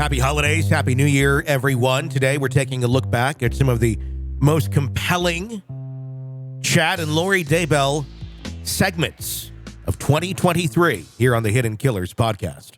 Happy holidays. Happy New Year, everyone. Today, we're taking a look back at some of the most compelling Chad and Lori Daybell segments of 2023 here on the Hidden Killers podcast.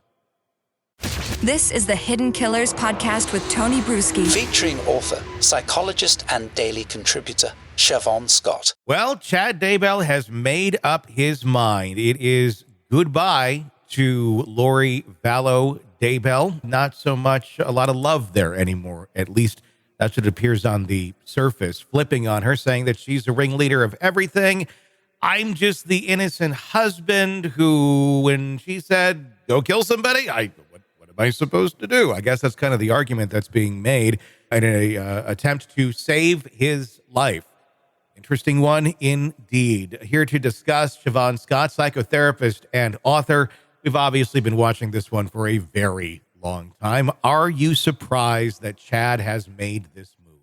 This is the Hidden Killers podcast with Tony Brueski. Featuring author, psychologist, and daily contributor, Siobhan Scott. Well, Chad Daybell has made up his mind. It is goodbye to Lori Vallow Daybell. Not so much a lot of love there anymore. At least that's what it appears on the surface. Flipping on her, saying that she's a ringleader of everything. I'm just the innocent husband who, when she said, go kill somebody, what am I supposed to do? I guess that's kind of the argument that's being made in an attempt to save his life. Interesting one indeed. Here to discuss, Siobhan Scott, psychotherapist and author. We've obviously been watching this one for a very long time. Are you surprised that Chad has made this move?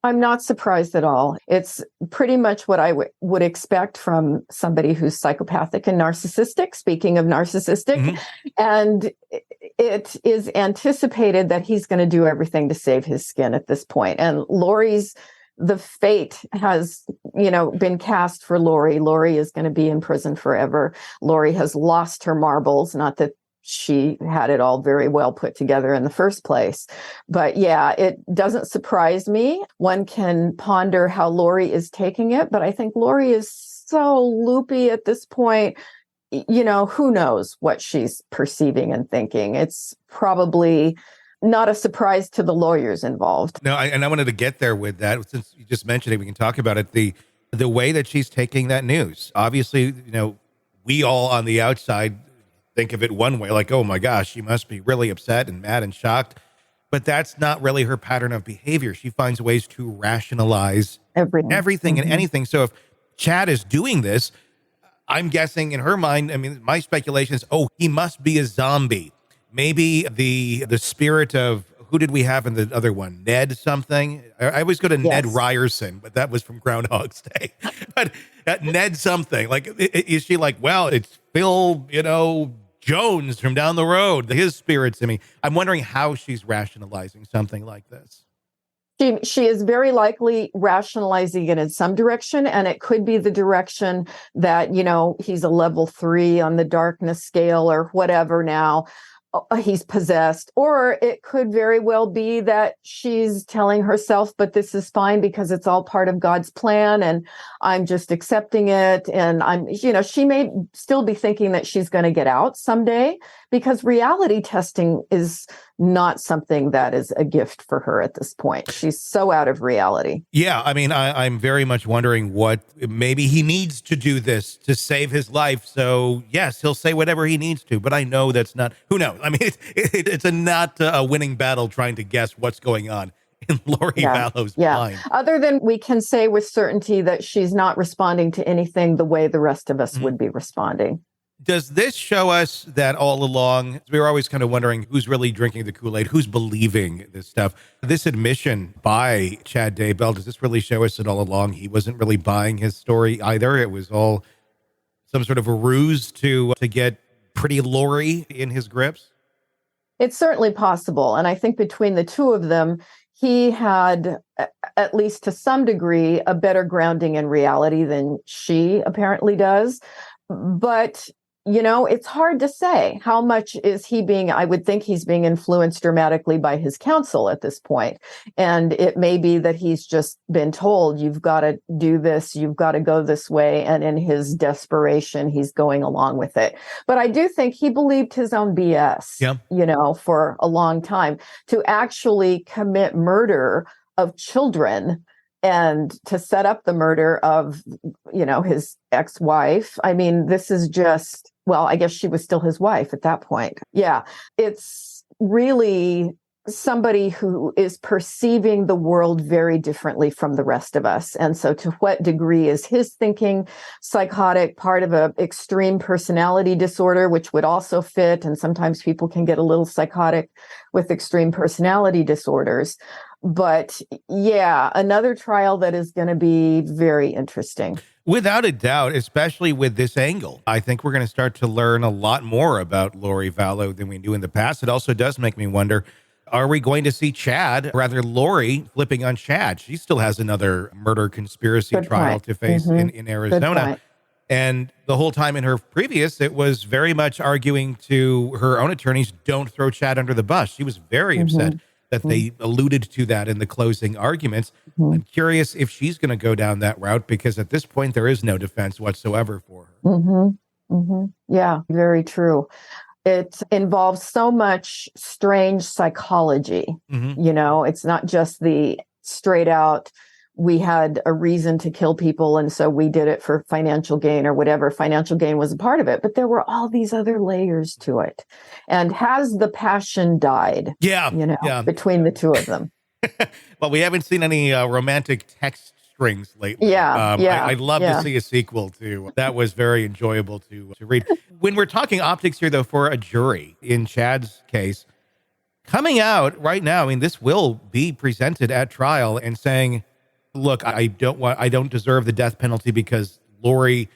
I'm not surprised at all. It's pretty much what I would expect from somebody who's psychopathic and narcissistic, speaking of narcissistic. Mm-hmm. And it is anticipated that he's going to do everything to save his skin at this point. And the fate has, been cast for Lori. Lori is going to be in prison forever. Lori has lost her marbles, not that she had it all very well put together in the first place. But yeah, it doesn't surprise me. One can ponder how Lori is taking it, but I think Lori is so loopy at this point. Who knows what she's perceiving and thinking. It's probably not a surprise to the lawyers involved. No, I wanted to get there with that. Since you just mentioned it, we can talk about it. The way that she's taking that news. Obviously, we all on the outside think of it one way, like, oh my gosh, she must be really upset and mad and shocked. But that's not really her pattern of behavior. She finds ways to rationalize everything and anything. So if Chad is doing this, I'm guessing in her mind, my speculation is, he must be a zombie. Maybe the spirit of, who did we have in the other one? Ned something? I always go to Ned Ryerson, but that was from Groundhog's Day. But Ned something. Like, is she like, well, it's Phil, Jones from down the road. His spirit's in me. I'm wondering how she's rationalizing something like this. She is very likely rationalizing it in some direction, and it could be the direction that, he's a level 3 on the darkness scale or whatever now. He's possessed, or it could very well be that she's telling herself, but this is fine because it's all part of God's plan and I'm just accepting it. And she may still be thinking that she's going to get out someday, because reality testing is not something that is a gift for her at this point. She's so out of reality. Yeah. I'm very much wondering what maybe he needs to do this to save his life. So yes, he'll say whatever he needs to, but I know that's not, who knows? It's not a winning battle trying to guess what's going on in Lori Vallow's mind. Other than we can say with certainty that she's not responding to anything the way the rest of us would be responding. Does this show us that all along, we were always kind of wondering who's really drinking the Kool-Aid, who's believing this stuff? This admission by Chad Daybell, does this really show us that all along he wasn't really buying his story either? It was all some sort of a ruse to get pretty Lori in his grips? It's certainly possible. And I think between the two of them, he had, at least to some degree, a better grounding in reality than she apparently does. But it's hard to say how much is he being, I would think he's being influenced dramatically by his counsel at this point. And it may be that he's just been told, you've got to do this, you've got to go this way. And in his desperation, he's going along with it. But I do think he believed his own BS, for a long time. To actually commit murder of children and to set up the murder of, his ex-wife. This is just, well, I guess she was still his wife at that point. Yeah, it's really somebody who is perceiving the world very differently from the rest of us. And so to what degree is his thinking psychotic, part of an extreme personality disorder, which would also fit, and sometimes people can get a little psychotic with extreme personality disorders. But yeah, another trial that is going to be very interesting. Without a doubt, especially with this angle, I think we're going to start to learn a lot more about Lori Vallow than we knew in the past. It also does make me wonder, are we going to see Lori flipping on Chad? She still has another murder conspiracy trial to face in Arizona. And the whole time in her previous, it was very much arguing to her own attorneys, don't throw Chad under the bus. She was very upset that they alluded to that in the closing arguments. I'm curious if she's going to go down that route, because at this point, there is no defense whatsoever for her. Yeah, very true. It involves so much strange psychology. You know, it's not just the straight out, we had a reason to kill people, and so we did it for financial gain or whatever. Financial gain was a part of it, but there were all these other layers to it. And has the passion died? Between the two of them. Well, we haven't seen any romantic text strings lately. I'd love to see a sequel to that. Was very enjoyable to read. When we're talking optics here, though, for a jury in Chad's case, coming out right now, I mean, this will be presented at trial and saying, look, I don't deserve the death penalty because Lori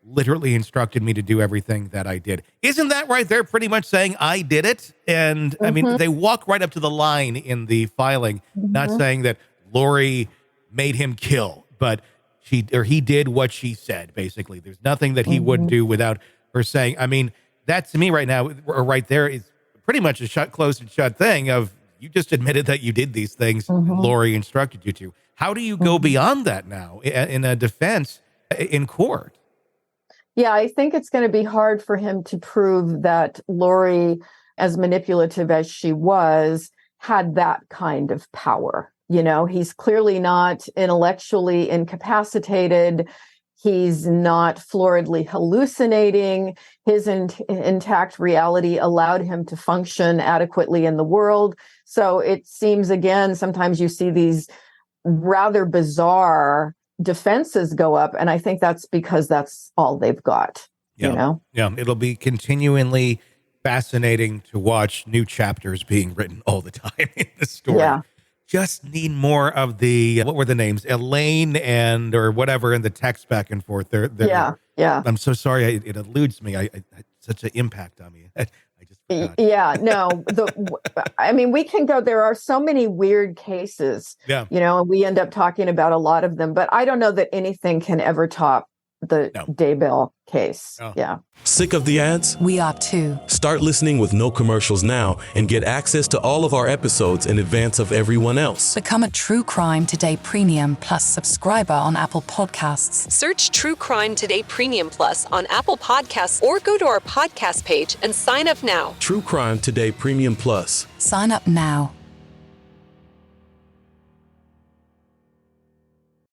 literally instructed me to do everything that I did. Isn't that right? They're pretty much saying I did it. And I mean, they walk right up to the line in the filing, not saying that Lori made him kill, but he did what she said, basically. There's nothing that he wouldn't do without her saying. I mean, that to me right now, or right there, is pretty much a closed and shut thing of, you just admitted that you did these things and Lori instructed you to. How do you go beyond that now in a defense in court? Yeah, I think it's going to be hard for him to prove that Lori, as manipulative as she was, had that kind of power. You know, he's clearly not intellectually incapacitated. He's not floridly hallucinating. His intact reality allowed him to function adequately in the world. So it seems, again, sometimes you see these rather bizarre defenses go up, and I think that's because that's all they've got. You know? Yeah, it'll be continually fascinating to watch new chapters being written all the time in the story. Yeah. Just need more of the, what were the names? Elaine and, or whatever, in the text back and forth. Yeah. I'm so sorry. It eludes me. I such an impact on me. I just forgot. Yeah, no. I mean, we can go, there are so many weird cases, you know, and we end up talking about a lot of them, but I don't know that anything can ever top the Daybell case. Yeah. Sick of the ads? We are too. Start listening with no commercials now and get access to all of our episodes in advance of everyone else. Become a True Crime Today Premium Plus subscriber on Apple Podcasts. Search True Crime Today Premium Plus on Apple Podcasts or go to our podcast page and sign up now. True Crime Today Premium Plus. Sign up now.